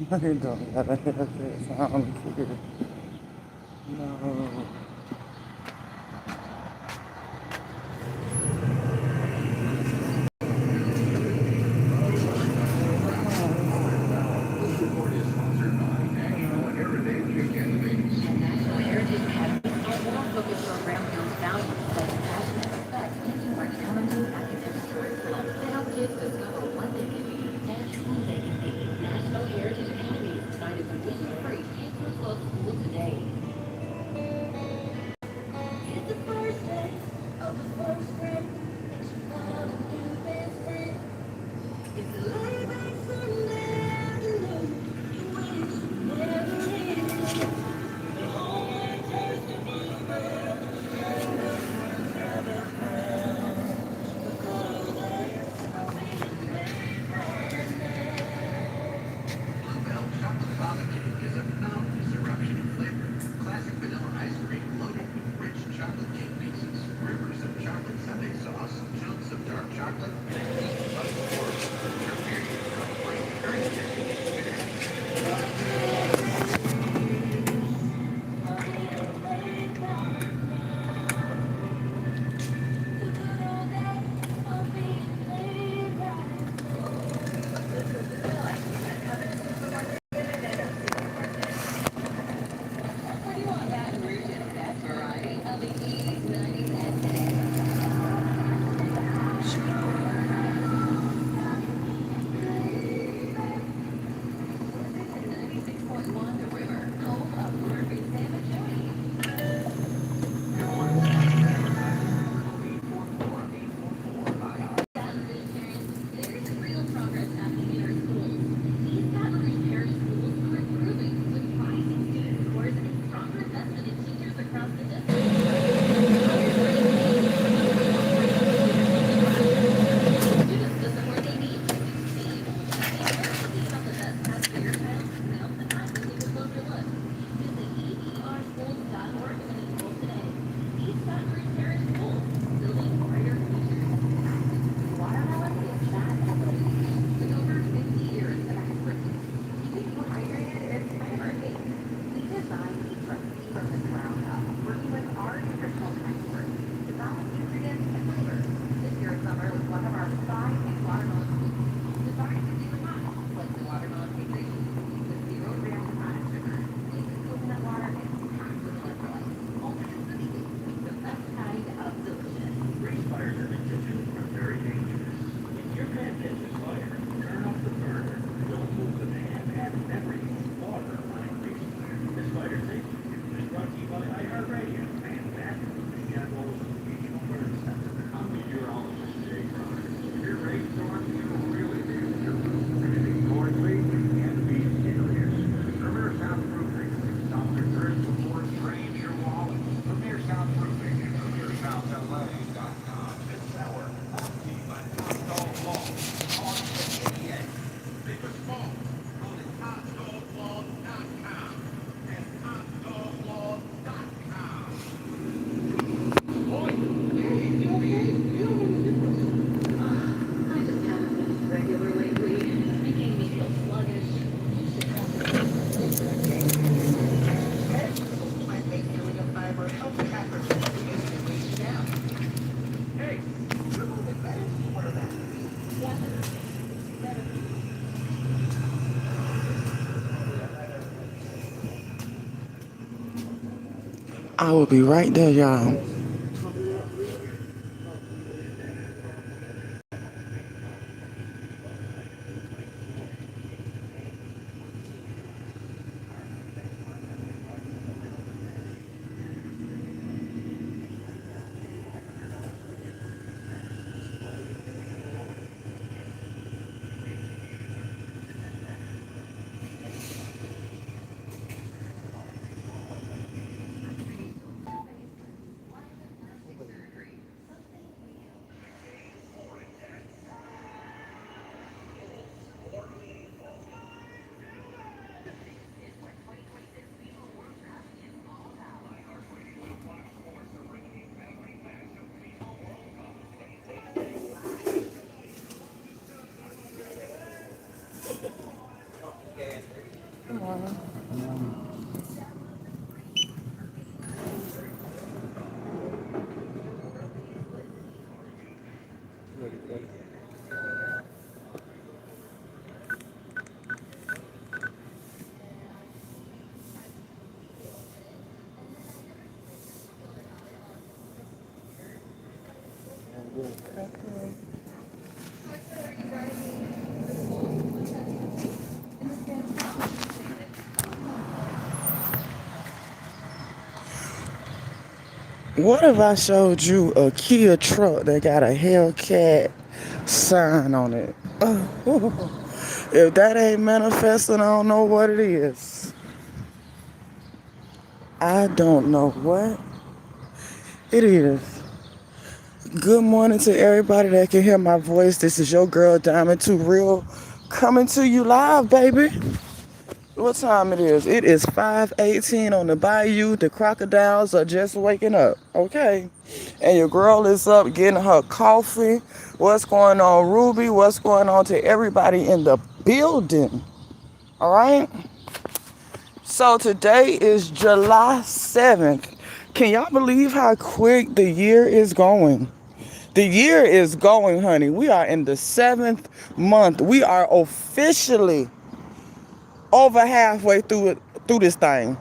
I don't gotta hear that sound too. No. National Heritage Academies award-focused program builds values such as passion and respect, teaching archaeology, academic curriculum to help kids discover what they can be and who they can be. National Heritage Academies started tuition-free and for close school today. It's the first day of the first grade. Makes you want to do best friend. It's a laid-back Sunday afternoon. You wish you never ended. The homemade taste of blueberry. I will be right there, y'all. What if I showed you a Kia truck that got a Hellcat sign on it? If that ain't manifesting, I don't know what it is. I don't know what it is. Good morning to everybody that can hear my voice. This is your girl Diamond 2 Real coming to you live, baby. What time it is? It is 5:18 on the bayou. The crocodiles are just waking up, okay? And your girl is up getting her coffee. What's going on, Ruby? What's going on to everybody in the building? All right? So today is July 7th. Can y'all believe how quick the year is going? The year is going, honey. We are in the 7th month. We are officially over halfway through this thing.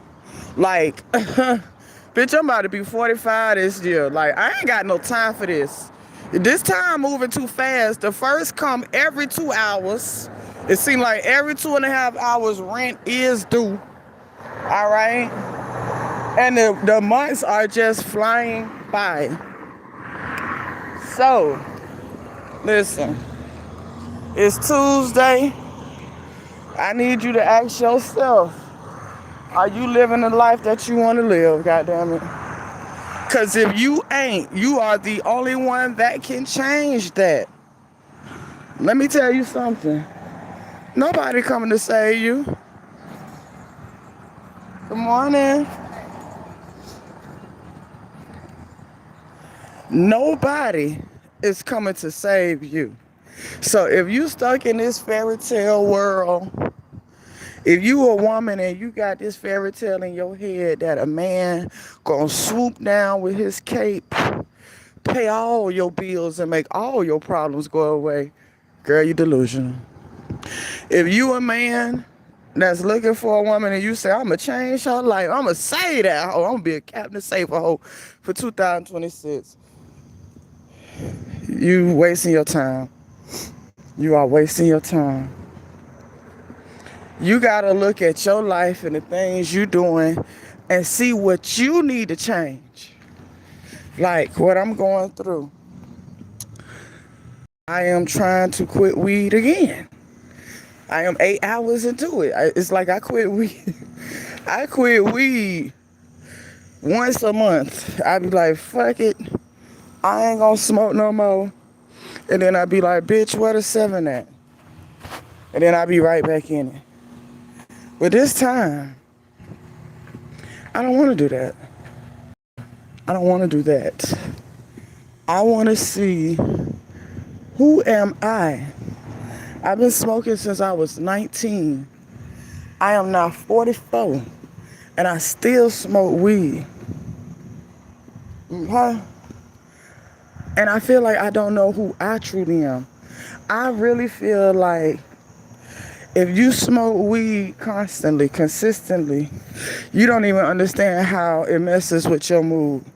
Like, bitch, I'm about to be 45 this year. Like, I ain't got no time for this. This time moving too fast. The first come every 2 hours. It seems like every 2.5 hours rent is due. All right? And the months are just flying by. So, listen. It's Tuesday. I need you to ask yourself, are you living the life that you want to live, goddammit? Because if you ain't, you are the only one that can change that. Let me tell you something. Nobody coming to save you. Good morning. Nobody is coming to save you. So if you stuck in this fairy tale world, if you a woman and you got this fairy tale in your head that a man gonna swoop down with his cape, pay all your bills and make all your problems go away, girl, you delusional. If you a man that's looking for a woman and you say, I'm gonna change her life, I'm gonna save that hoe, I'm gonna be a captain save a hoe for 2026, you wasting your time. You are wasting your time. You gotta look at your life and the things you doing and see what you need to change. Like what I'm going through. I am trying to quit weed again. I am 8 hours into it. It's like I quit weed. I quit weed once a month. I be like, fuck it. I ain't gonna smoke no more. And then I be like, bitch, where the 7 at? And then I be right back in it. But this time, I don't want to do that. I don't want to do that. I want to see, who am I? I've been smoking since I was 19. I am now 44, and I still smoke weed. Okay? And I feel like I don't know who I truly am. I really feel like if you smoke weed constantly, consistently, you don't even understand how it messes with your mood.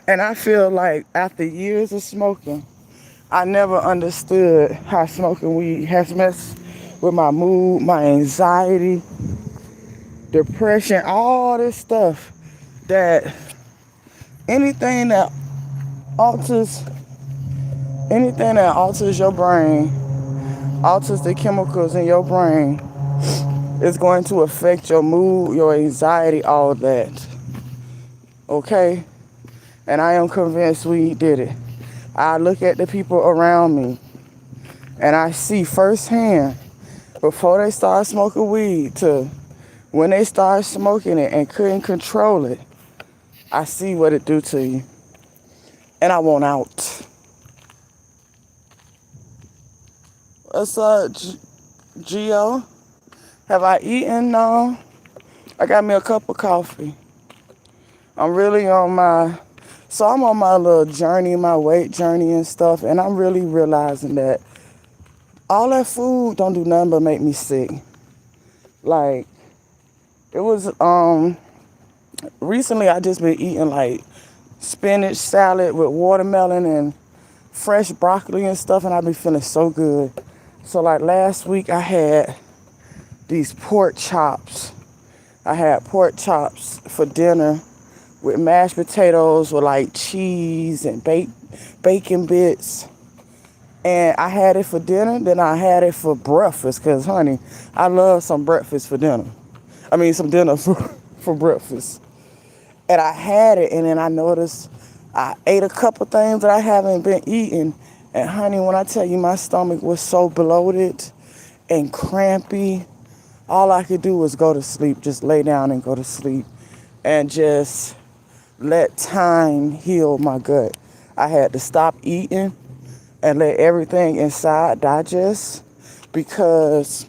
And I feel like after years of smoking, I never understood how smoking weed has messed with my mood, my anxiety, depression, all this stuff. That anything that alters your brain, alters the chemicals in your brain, is going to affect your mood, your anxiety, all that. Okay? And I am convinced we did it. I look at the people around me and I see firsthand, before they start smoking weed to when they start smoking it and couldn't control it, I see what it do to you. And I want out. What's up, Gio? Have I eaten? No. I got me a cup of coffee. I'm really on my little journey, my weight journey and stuff, and I'm really realizing that all that food don't do nothing but make me sick. Like, it was, recently I just been eating like spinach salad with watermelon and fresh broccoli and stuff, and I be feeling so good. So like last week I had these pork chops. I had pork chops for dinner with mashed potatoes with like cheese and bacon bits. And I had it for dinner, then I had it for breakfast, because, honey, I love some breakfast for dinner. I mean, some dinner for breakfast. And I had it, and then I noticed I ate a couple things that I haven't been eating. And, honey, when I tell you my stomach was so bloated and crampy, all I could do was go to sleep, just lay down and go to sleep, and just let time heal my gut. I had to stop eating and let everything inside digest, because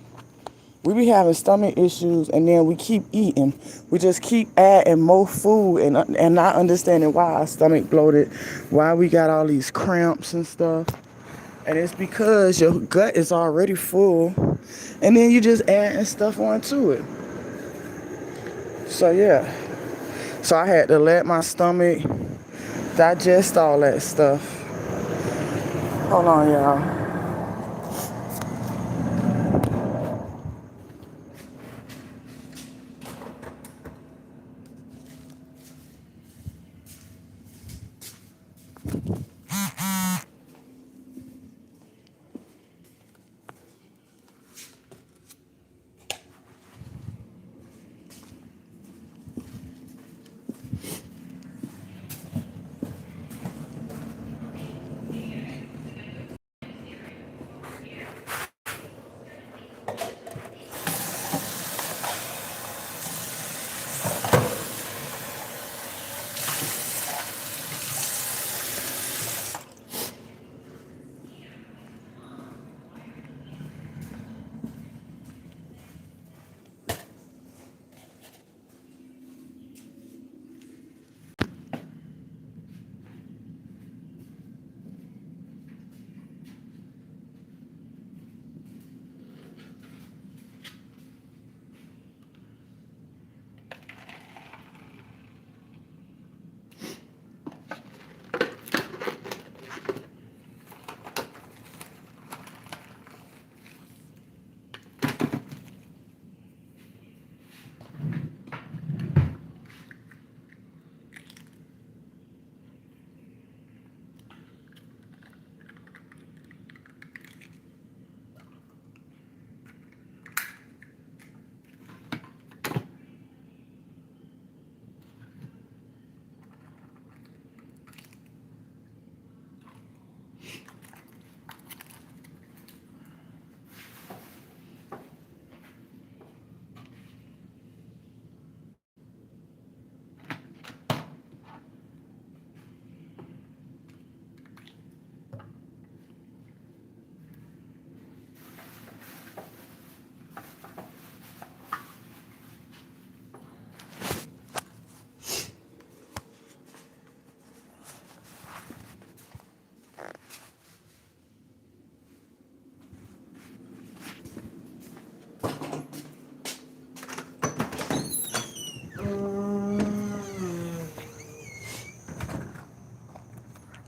we be having stomach issues and then we keep eating. We just keep adding more food and not understanding why our stomach bloated, why we got all these cramps and stuff. And it's because your gut is already full and then you just adding stuff onto it. So yeah. So I had to let my stomach digest all that stuff. Hold on, y'all.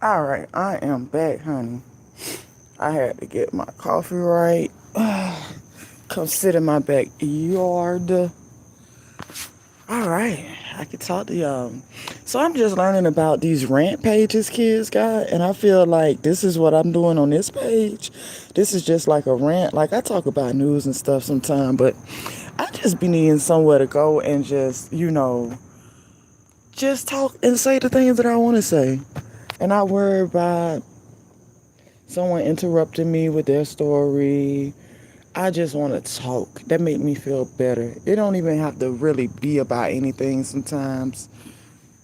All right, I am back, honey. I had to get my coffee right. Come sit in my backyard. All right, I can talk to y'all. So I'm just learning about these rant pages kids got, and I feel like this is what I'm doing on this page. This is just like a rant. Like I talk about news and stuff sometimes, but I just be needing somewhere to go and just talk and say the things that I want to say, and not worry about someone interrupting me with their story. I just want to talk. That make me feel better. It don't even have to really be about anything sometimes.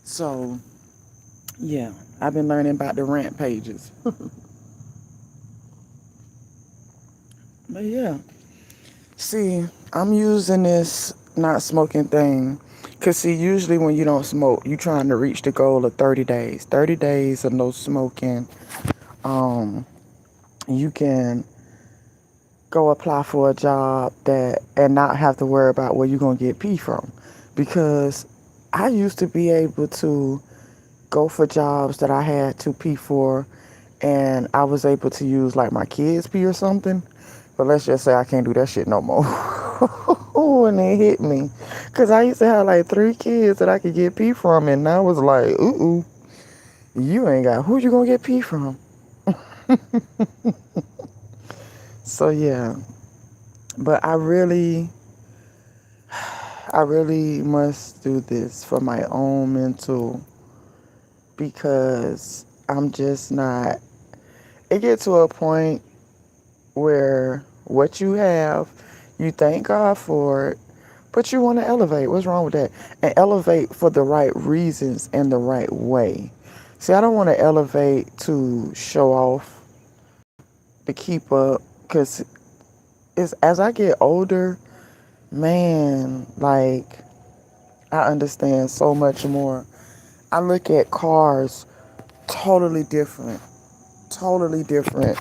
So, yeah, I've been learning about the rant pages. But yeah, see, I'm using this not smoking thing. Because, see, usually when you don't smoke, you're trying to reach the goal of 30 days. 30 days of no smoking. Um, you can go apply for a job and not have to worry about where you're going to get pee from. Because I used to be able to go for jobs that I had to pee for and I was able to use like my kids' pee or something. But let's just say I can't do that shit no more. And it hit me. Because I used to have like 3 kids that I could get pee from. And now it's like, you ain't got, who you gonna get pee from? So yeah. But I really must do this for my own mental, because I'm just not, it get to a point where what you have, you thank God for it, but you want to elevate. What's wrong with that? And elevate for the right reasons and the right way. See, I don't want to elevate to show off, to keep up, because it's, as I get older, man, like, I understand so much more. I look at cars totally different. Totally different.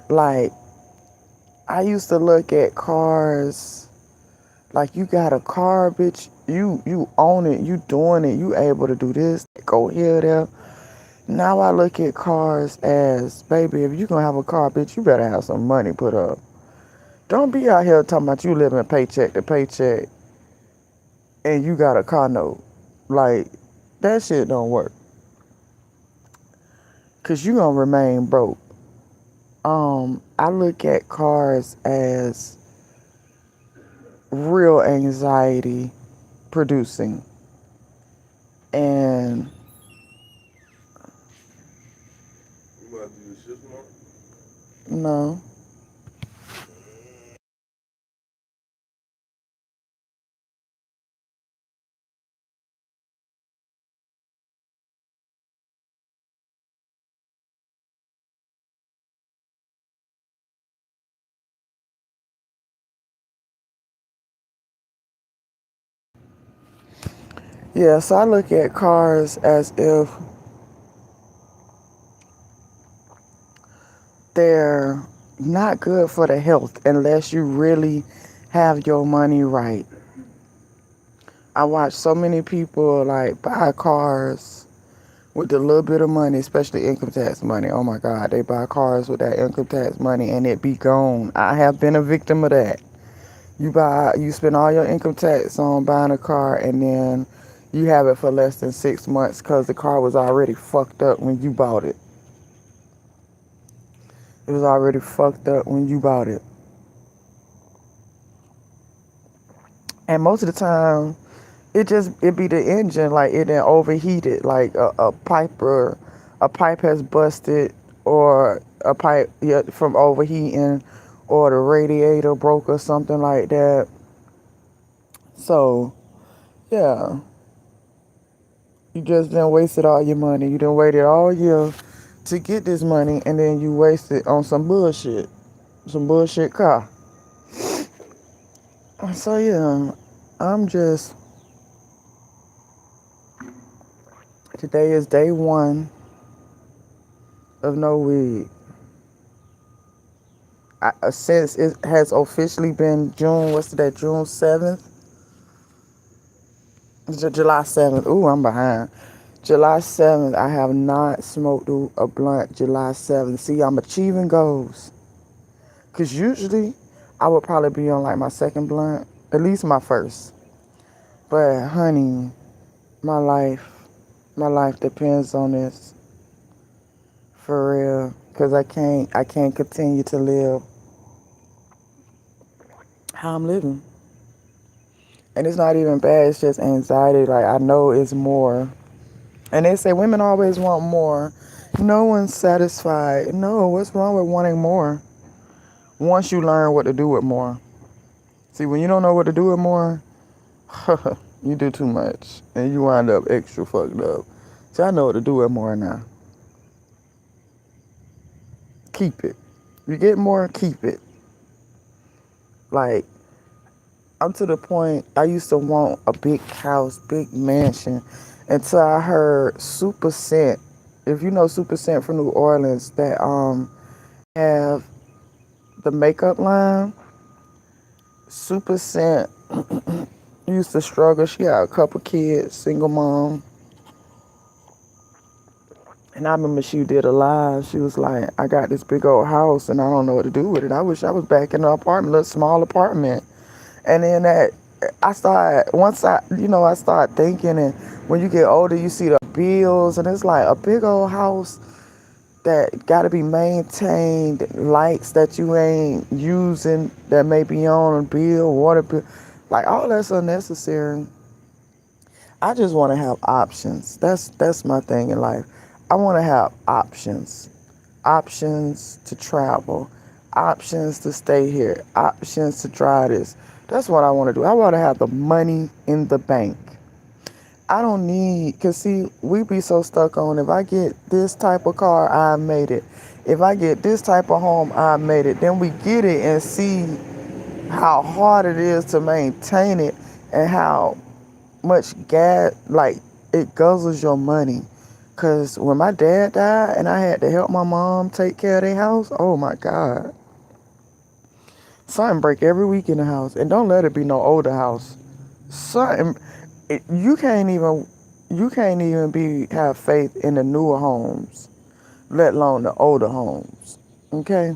Like, I used to look at cars like, you got a car, bitch. You own it. You doing it. You able to do this. Go here, there. Now I look at cars as, baby, if you gonna have a car, bitch, you better have some money put up. Don't be out here talking about you living paycheck to paycheck and you got a car note. Like, that shit don't work. Cause you gonna remain broke. I look at cars as real anxiety producing. And You want to do the shift mark? no. Yeah, so I look at cars as if they're not good for the health unless you really have your money right. I watch so many people like buy cars with a little bit of money, especially income tax money. Oh my God, they buy cars with that income tax money and it be gone. I have been a victim of that. You spend all your income tax on buying a car, and then you have it for less than 6 months because the car was already fucked up when you bought it. It was already fucked up when you bought it. And most of the time, it be the engine, like it done overheated, like a pipe has busted, or a pipe, yeah, from overheating, or the radiator broke or something like that. So yeah, you just done wasted all your money. You done waited all year to get this money, and then you waste it on some bullshit car. So yeah, I'm just, today is day one of no weed. Since it has officially been June, what's today, June 7th? July 7th. Ooh, I'm behind. July 7th, I have not smoked a blunt July 7th. See, I'm achieving goals. Because usually, I would probably be on like my second blunt, at least my first. But honey, my life, my life depends on this, for real. Because I can't continue to live how I'm living. And it's not even bad, it's just anxiety. Like, I know it's more. And they say women always want more. No one's satisfied. No, what's wrong with wanting more? Once you learn what to do with more. See, when you don't know what to do with more, you do too much. And you wind up extra fucked up. So I know what to do with more now. Keep it. You get more, keep it. Like, I'm to the point, I used to want a big house, big mansion, until I heard Super Scent. If you know Super Scent from New Orleans, that have the makeup line. Super Scent used to struggle. She had a couple kids, single mom. And I remember she did a live. She was like, I got this big old house and I don't know what to do with it. I wish I was back in the apartment, little small apartment. And then I started, once I start thinking, and when you get older, you see the bills, and it's like a big old house that got to be maintained, lights that you ain't using that may be on a bill, water bill, like all that's unnecessary. I just want to have options. That's my thing in life. I want to have options. Options to travel, options to stay here, options to try this. That's what I want to do. I want to have the money in the bank. I don't need, because see, we be so stuck on if I get this type of car, I made it. If I get this type of home, I made it. Then we get it and see how hard it is to maintain it and how much gas, like, it guzzles your money. Because when my dad died and I had to help my mom take care of their house, oh my God. Something break every week in the house. And don't let it be no older house. Something, you can't even have faith in the newer homes, let alone the older homes. Okay?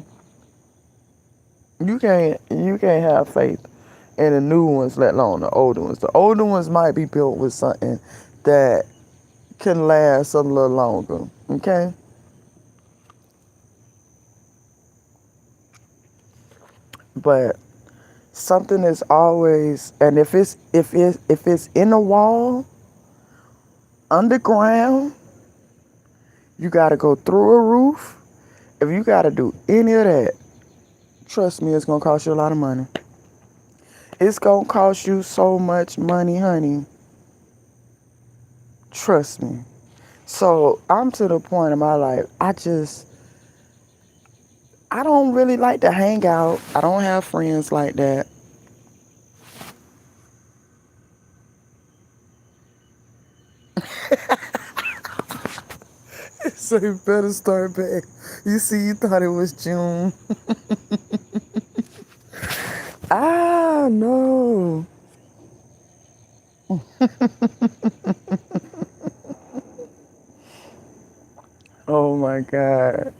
You can't have faith in the new ones, let alone the older ones. The older ones might be built with something that can last a little longer. Okay? But something is always, and if it's in a wall, underground, you gotta go through a roof. If you gotta do any of that, trust me, it's gonna cost you a lot of money. It's gonna cost you so much money, honey. Trust me. So I'm to the point in my life, I don't really like to hang out. I don't have friends like that. So you better start back. You see, you thought it was June. Ah, no. Oh my God.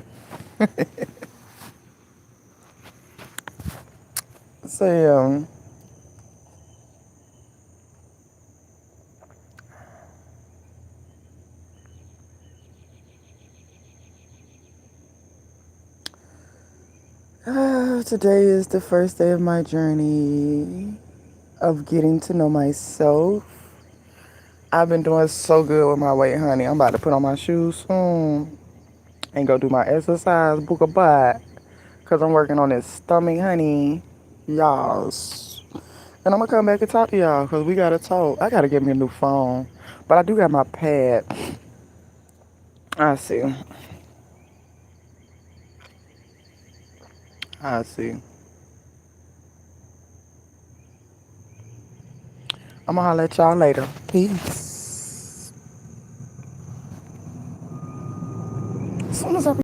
So, today is the first day of my journey of getting to know myself. I've been doing so good with my weight, honey. I'm about to put on my shoes soon and go do my exercise, book a butt, because I'm working on this stomach, honey. Y'all. And I'm going to come back and talk to y'all because we got to talk. I got to get me a new phone. But I do got my pad. I see. I see. I'm going to holler at y'all later. Peace. As soon as I